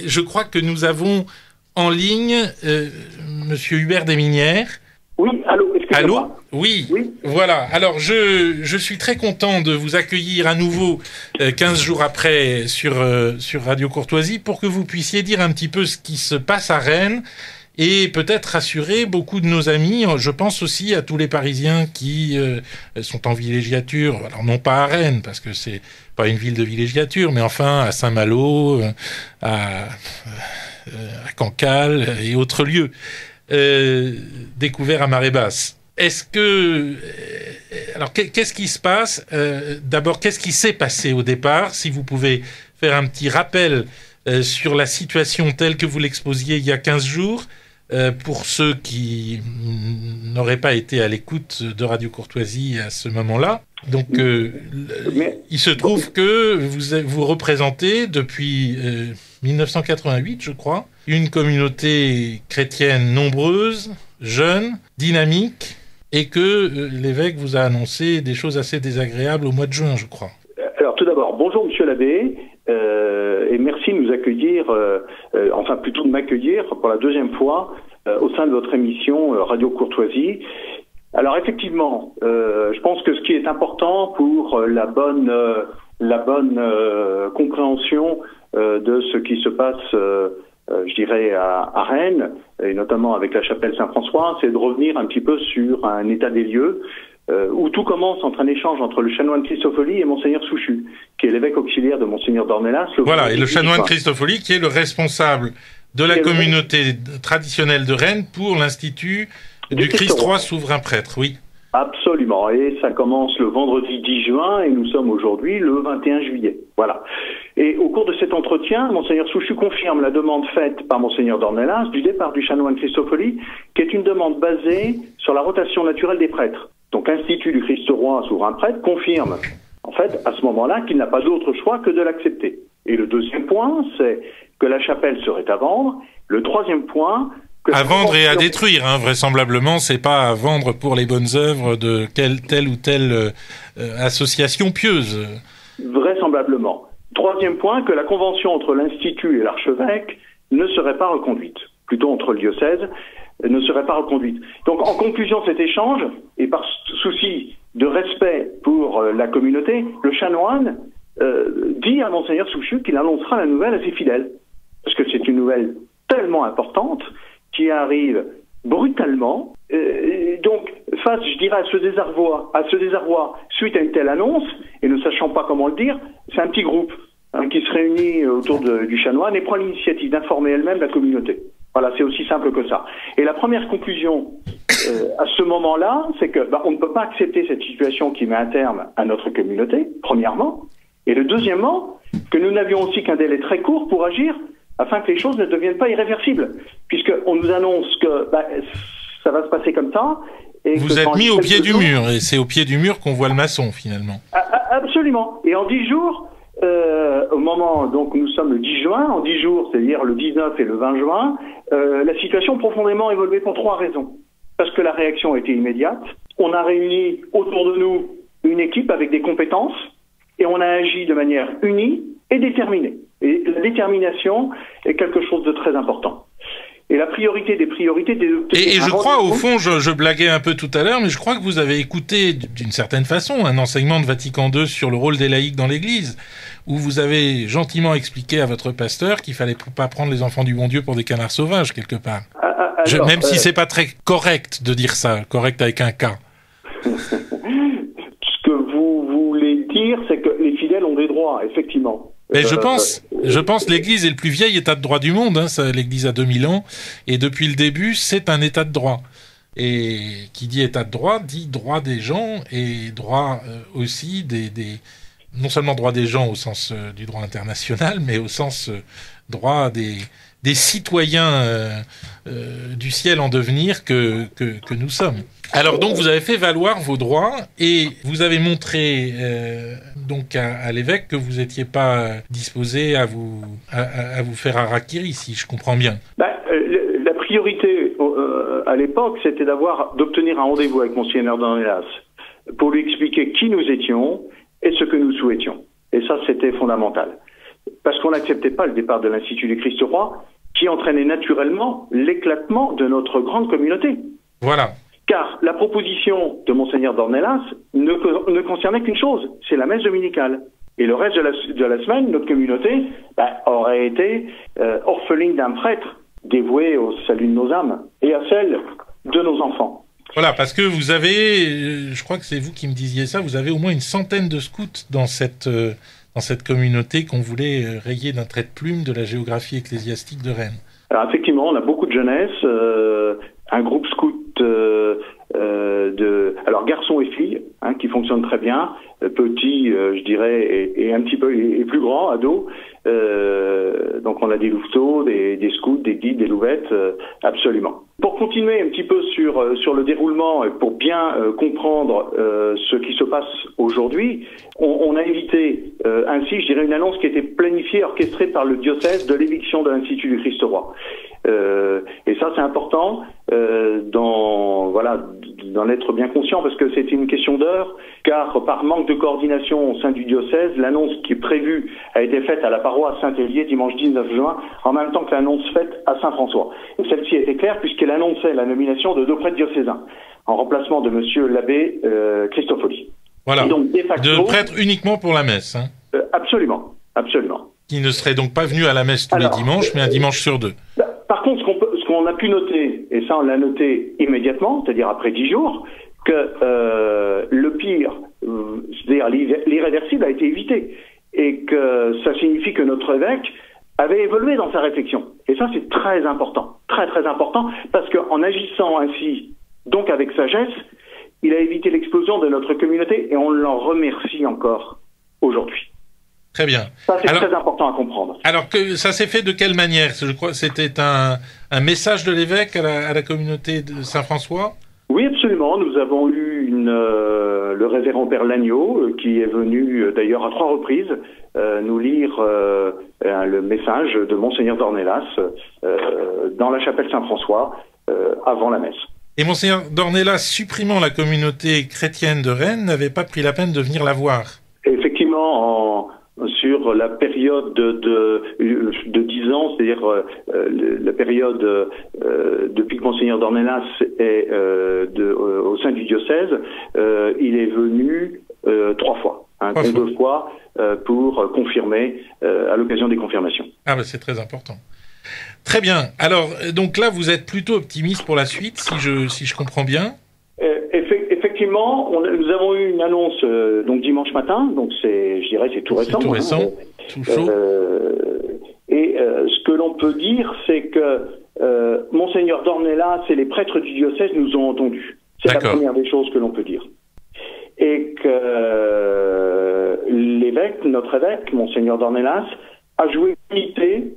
Je crois que nous avons en ligne Monsieur Hubert Desminières. Oui, allô, excusez-moi. Allô ? Oui, voilà. Alors, je suis très content de vous accueillir à nouveau 15 jours après sur Radio Courtoisie pour que vous puissiez dire un petit peu ce qui se passe à Rennes et peut-être rassurer beaucoup de nos amis. Je pense aussi à tous les Parisiens qui sont en villégiature. Alors, non pas à Rennes, parce que c'est pas une ville de villégiature, mais enfin à Saint-Malo, à Cancale et autres lieux découverts à marée basse. Est-ce que... alors, qu'est-ce qui se passe ? D'abord, qu'est-ce qui s'est passé au départ ? Si vous pouvez faire un petit rappel sur la situation telle que vous l'exposiez il y a 15 jours, pour ceux qui n'auraient pas été à l'écoute de Radio Courtoisie à ce moment-là. Donc, il se trouve que vous représentez depuis 1988, je crois, une communauté chrétienne nombreuse, jeune, dynamique, et que l'évêque vous a annoncé des choses assez désagréables au mois de juin, je crois. Alors, tout d'abord, bonjour Monsieur l'abbé, et merci de nous accueillir, enfin plutôt de m'accueillir pour la deuxième fois au sein de votre émission Radio Courtoisie. Alors effectivement, je pense que ce qui est important pour la bonne compréhension de ce qui se passe, je dirais, à Rennes, et notamment avec la chapelle Saint-François, c'est de revenir un petit peu sur un état des lieux, où tout commence entre un échange entre le chanoine Christofoli et Monseigneur Souchu, qui est l'évêque auxiliaire de Monseigneur d'Ornelas. Voilà, et le chanoine Christofoli qui est le responsable de la communauté traditionnelle de Rennes pour l'Institut du Christ Roi Souverain Prêtre, oui. Absolument, et ça commence le vendredi 10 juin et nous sommes aujourd'hui le 21 juillet. Voilà. Et au cours de cet entretien, Monseigneur Souchu confirme la demande faite par Monseigneur d'Ornelas du départ du chanoine Christofoli, qui est une demande basée sur la rotation naturelle des prêtres. Donc l'Institut du Christ Roi Souverain Prêtre confirme, en fait, à ce moment-là, qu'il n'a pas d'autre choix que de l'accepter. Et le deuxième point, c'est que la chapelle serait à vendre. Le troisième point... À vendre et à détruire, hein, vraisemblablement, c'est pas à vendre pour les bonnes œuvres de telle ou telle association pieuse. Vraisemblablement. Troisième point, que la convention entre l'Institut et l'archevêque ne serait pas reconduite. Plutôt entre le diocèse, ne serait pas reconduite. Donc, en conclusion de cet échange, et par souci de respect pour la communauté, le chanoine dit à Monseigneur Souchu qu'il annoncera la nouvelle à ses fidèles. Parce que c'est une nouvelle tellement importante qui arrive brutalement. Donc, face, je dirais, à ce désarroi suite à une telle annonce, et ne sachant pas comment le dire, c'est un petit groupe qui se réunit autour du chanoine et prend l'initiative d'informer elle-même la communauté. Voilà, c'est aussi simple que ça. Et la première conclusion à ce moment-là, c'est que on ne peut pas accepter cette situation qui met un terme à notre communauté, premièrement, et le deuxièmement, que nous n'avions aussi qu'un délai très court pour agir afin que les choses ne deviennent pas irréversibles, puisqu'on nous annonce que ça va se passer comme ça. Et vous êtes mis au pied du mur, et c'est au pied du mur qu'on voit le maçon, finalement. Absolument. Et en 10 jours, au moment, donc nous sommes le 10 juin, en 10 jours, c'est-à-dire le 19 et le 20 juin, la situation a profondément évolué pour 3 raisons. Parce que la réaction a été immédiate, on a réuni autour de nous une équipe avec des compétences, et on a agi de manière unie et déterminée. Et la détermination est quelque chose de très important. Et la priorité des priorités... Et je crois, au fond, je blaguais un peu tout à l'heure, mais je crois que vous avez écouté, d'une certaine façon, un enseignement de Vatican II sur le rôle des laïcs dans l'Église, où vous avez gentiment expliqué à votre pasteur qu'il fallait pas prendre les enfants du bon Dieu pour des canards sauvages, quelque part. Même si c'est pas très correct de dire ça, correct avec un K. Ce que vous voulez dire, c'est que les fidèles ont des droits, effectivement. Mais je pense l'Église est le plus vieil état de droit du monde, hein, l'Église a 2000 ans, et depuis le début, c'est un état de droit. Et qui dit état de droit, dit droit des gens, et droit aussi non seulement droit des gens au sens du droit international, mais au sens droit des citoyens du ciel en devenir que nous sommes. Alors donc vous avez fait valoir vos droits et vous avez montré donc à l'évêque que vous n'étiez pas disposé à vous faire harakiri, si je comprends bien. La priorité à l'époque, c'était d'obtenir un rendez-vous avec Monseigneur d'Ornelas pour lui expliquer qui nous étions et ce que nous souhaitions. Et ça, c'était fondamental. parce qu'on n'acceptait pas le départ de l'Institut du Christ-Roi, qui entraînait naturellement l'éclatement de notre grande communauté. Voilà. Car la proposition de Monseigneur d'Ornelas ne concernait qu'une chose, c'est la messe dominicale. Et le reste de la semaine, notre communauté aurait été orpheline d'un prêtre dévoué au salut de nos âmes et à celle de nos enfants. Voilà, parce que vous avez, je crois que c'est vous qui me disiez ça, vous avez au moins une centaine de scouts dans cette communauté qu'on voulait rayer d'un trait de plume de la géographie ecclésiastique de Rennes. Alors effectivement, on a beaucoup de jeunesse, un groupe scout alors garçons et filles, qui fonctionne très bien, petits, je dirais, et un petit peu et plus grands, ados. Donc on a des louveteaux, des scouts, des guides, des louvettes, absolument. Pour continuer un petit peu sur le déroulement et pour bien comprendre ce qui se passe aujourd'hui, on a évité ainsi, je dirais, une annonce qui était planifiée, orchestrée par le diocèse de l'éviction de l'Institut du Christ-Roi. Et ça c'est important d'en être bien conscient parce que c'était une question d'heure, car par manque de coordination au sein du diocèse, l'annonce qui est prévue a été faite à la paroisse Saint-Hélier dimanche 19 juin, en même temps que l'annonce faite à Saint-François. Et celle-ci était claire puisqu'elle annonçait la nomination de 2 prêtres diocésains, en remplacement de monsieur l'abbé Christofoli. Voilà, et donc, de facto, 2 prêtres uniquement pour la messe. Absolument, absolument. Qui ne seraient donc pas venus à la messe tous les dimanches, mais un dimanche sur 2. Par contre, ce qu'on a pu noter, et ça on l'a noté immédiatement, c'est-à-dire après 10 jours, que le pire, c'est-à-dire l'irréversible, a été évité. Et que ça signifie que notre évêque avait évolué dans sa réflexion. Et ça, c'est très important. Très, très important, parce qu'en agissant ainsi, donc avec sagesse, il a évité l'explosion de notre communauté, et on l'en remercie encore aujourd'hui. Très bien. Ça, c'est très important à comprendre. Alors, que ça s'est fait de quelle manière? Je crois que c'était un message de l'évêque à la communauté de Saint-François? Oui, absolument. Nous avons eu le révérend Père Lagneau, qui est venu d'ailleurs à 3 reprises nous lire le message de Monseigneur d'Ornelas dans la chapelle Saint-François avant la messe. Et Monseigneur d'Ornelas, supprimant la communauté chrétienne de Rennes, n'avait pas pris la peine de venir la voir? Effectivement, sur la période de 10 ans, c'est-à-dire la période depuis que Monseigneur d'Ornelas est au sein du diocèse, il est venu 3 fois, 2 fois pour confirmer à l'occasion des confirmations. Ah ben c'est très important. Très bien. Alors donc là vous êtes plutôt optimiste pour la suite, si je comprends bien. Effectivement, nous avons eu une annonce donc dimanche matin, donc c'est tout récent. C'est tout récent, tout chaud. Ce que l'on peut dire, c'est que Monseigneur d'Ornelas et les prêtres du diocèse nous ont entendus. C'est la première des choses que l'on peut dire. Et que l'évêque, notre évêque, Monseigneur d'Ornelas, a joué l'unité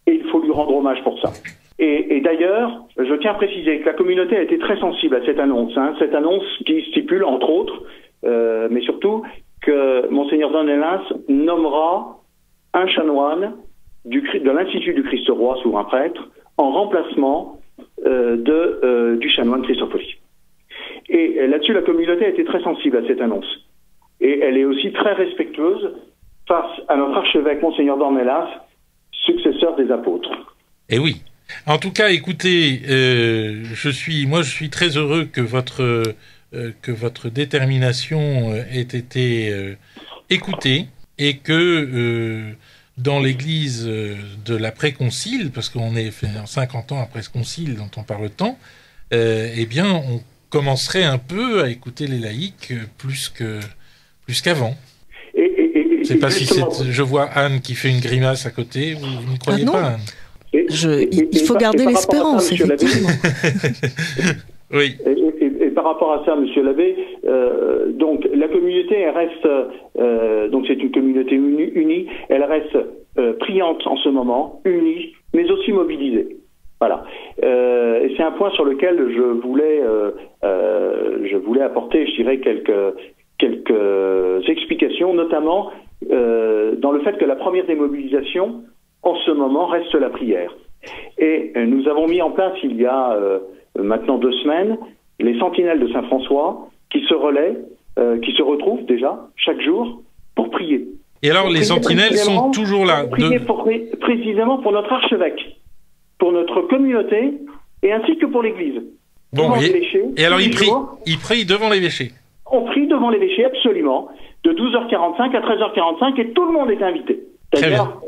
et il faut lui rendre hommage pour ça. Et d'ailleurs, je tiens à préciser que la communauté a été très sensible à cette annonce. Cette annonce qui stipule, entre autres, mais surtout, que Monseigneur d'Ornelas nommera un chanoine de l'Institut du Christ-Roi, souverain prêtre, en remplacement du chanoine Christofoli. Et là-dessus, la communauté a été très sensible à cette annonce. Et elle est aussi très respectueuse face à notre archevêque, Monseigneur d'Ornelas, successeur des apôtres. Eh oui. En tout cas, écoutez, je suis très heureux que votre détermination ait été écoutée et que dans l'Église de l'après-concile, parce qu'on est 50 ans après ce concile dont on parle tant, eh bien, on commencerait un peu à écouter les laïcs plus qu'avant. Je sais pas si je vois Anne qui fait une grimace à côté. Vous ne croyez pas, Anne? Il faut garder l'espérance, effectivement. Oui. Et par rapport à ça, Monsieur l'abbé, donc la communauté elle reste, donc c'est une communauté unie, elle reste priante en ce moment, unie, mais aussi mobilisée. Voilà. Et c'est un point sur lequel je voulais apporter, je dirais, quelques explications, notamment dans le fait que la première des mobilisations, en ce moment, reste la prière. Et nous avons mis en place, il y a maintenant 2 semaines, les sentinelles de Saint-François qui se relaient, qui se retrouvent déjà chaque jour pour prier. Et alors, les sentinelles sont toujours là. Précisément pour notre archevêque, pour notre communauté, et ainsi que pour l'Église. Bon, et alors, ils prient devant l'évêché. On prie devant l'évêché, absolument, de 12h45 à 13h45, et tout le monde est invité. D'ailleurs,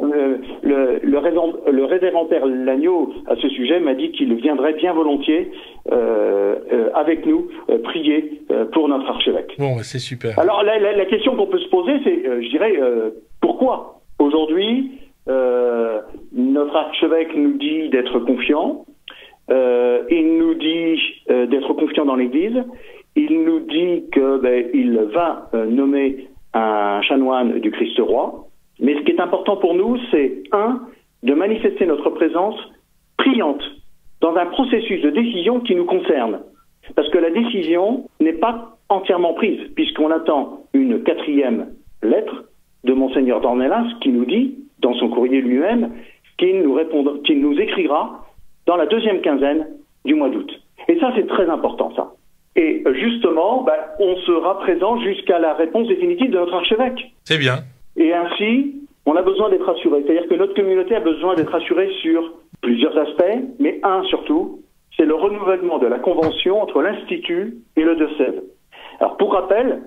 le révérend-père Lagneau, à ce sujet, m'a dit qu'il viendrait bien volontiers avec nous prier pour notre archevêque. Bon, c'est super. Alors, la question qu'on peut se poser, c'est, je dirais, pourquoi aujourd'hui, notre archevêque nous dit d'être confiant, il nous dit d'être confiant dans l'Église, il nous dit qu'il va nommer un chanoine du Christ roi. Mais ce qui est important pour nous, c'est, de manifester notre présence priante dans un processus de décision qui nous concerne. Parce que la décision n'est pas entièrement prise, puisqu'on attend une 4e lettre de Monseigneur Dornelas qui nous dit, dans son courrier lui-même, qu'il nous écrira dans la 2e quinzaine du mois d'août. Et ça, c'est très important, ça. Et justement, on sera présent jusqu'à la réponse définitive de notre archevêque. C'est bien. Et ainsi, on a besoin d'être assuré. C'est-à-dire que notre communauté a besoin d'être assurée sur plusieurs aspects, mais un surtout, c'est le renouvellement de la convention entre l'Institut et le diocèse. Alors, pour rappel,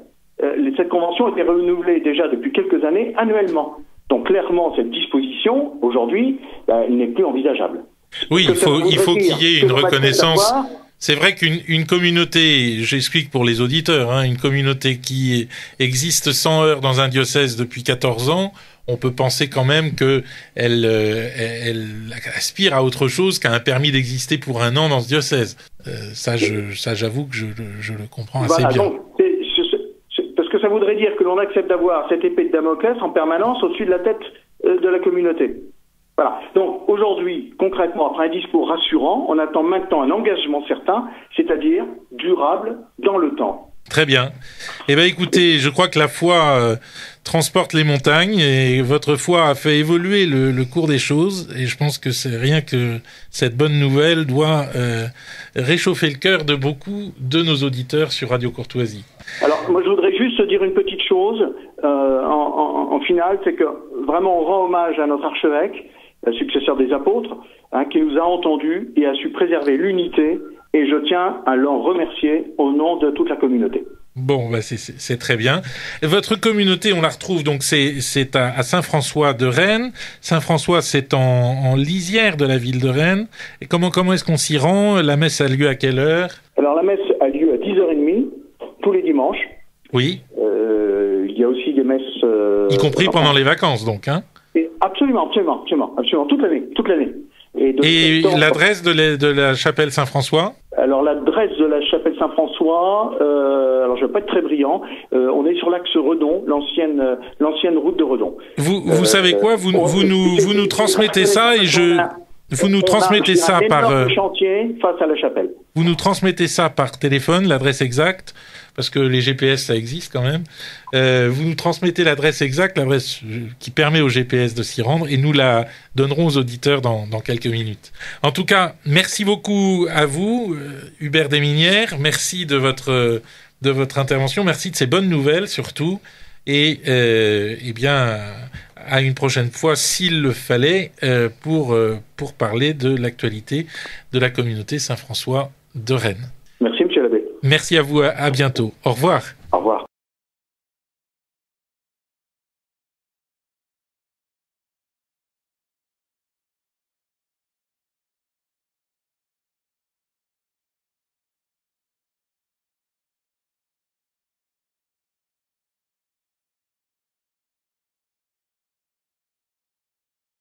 cette convention a été renouvelée déjà depuis quelques années annuellement. Donc, clairement, cette disposition, aujourd'hui, elle n'est plus envisageable. Oui, il faut qu'il y ait une reconnaissance. C'est vrai qu'une communauté, j'explique pour les auditeurs, une communauté qui existe sans heurts dans un diocèse depuis 14 ans, on peut penser quand même qu'elle aspire à autre chose qu'à un permis d'exister pour un an dans ce diocèse. Ça, j'avoue que je le comprends assez bien. Donc, parce que ça voudrait dire que l'on accepte d'avoir cette épée de Damoclès en permanence au-dessus de la tête de la communauté. Voilà. Donc aujourd'hui, concrètement, après un discours rassurant, on attend maintenant un engagement certain, c'est-à-dire durable dans le temps. Très bien. Eh bien, écoutez, je crois que la foi transporte les montagnes et votre foi a fait évoluer le cours des choses. Et je pense que c'est rien que cette bonne nouvelle doit réchauffer le cœur de beaucoup de nos auditeurs sur Radio Courtoisie. Alors, moi, je voudrais juste dire une petite chose en finale, c'est que vraiment on rend hommage à notre archevêque, successeur des apôtres, qui nous a entendus et a su préserver l'unité, et je tiens à l'en remercier au nom de toute la communauté. Bon, c'est très bien. Votre communauté, on la retrouve donc c'est à Saint-François de Rennes. Saint-François, c'est en lisière de la ville de Rennes. Et comment est-ce qu'on s'y rend? La messe a lieu à quelle heure? Alors la messe a lieu à 10h30 tous les dimanches. Oui. Il y a aussi des messes... y compris pendant les vacances, donc, Et absolument, toute l'année. Et l'adresse de la chapelle Saint-François? Alors l'adresse de la chapelle Saint-François, alors je vais pas être très brillant, on est sur l'axe Redon, l'ancienne route de Redon. Vous savez quoi, vous nous transmettez ça et vous nous transmettez ça par chantier face à la chapelle. Vous nous transmettez ça par téléphone, l'adresse exacte, parce que les GPS ça existe quand même. Vous nous transmettez l'adresse exacte, l'adresse qui permet au GPS de s'y rendre, et nous la donnerons aux auditeurs dans quelques minutes. En tout cas, merci beaucoup à vous, Hubert Desminières. Merci de votre intervention. Merci de ces bonnes nouvelles surtout, et bien à une prochaine fois s'il le fallait pour parler de l'actualité de la communauté Saint-François de Rennes. Merci, monsieur l'abbé. Merci à vous, à bientôt. Au revoir.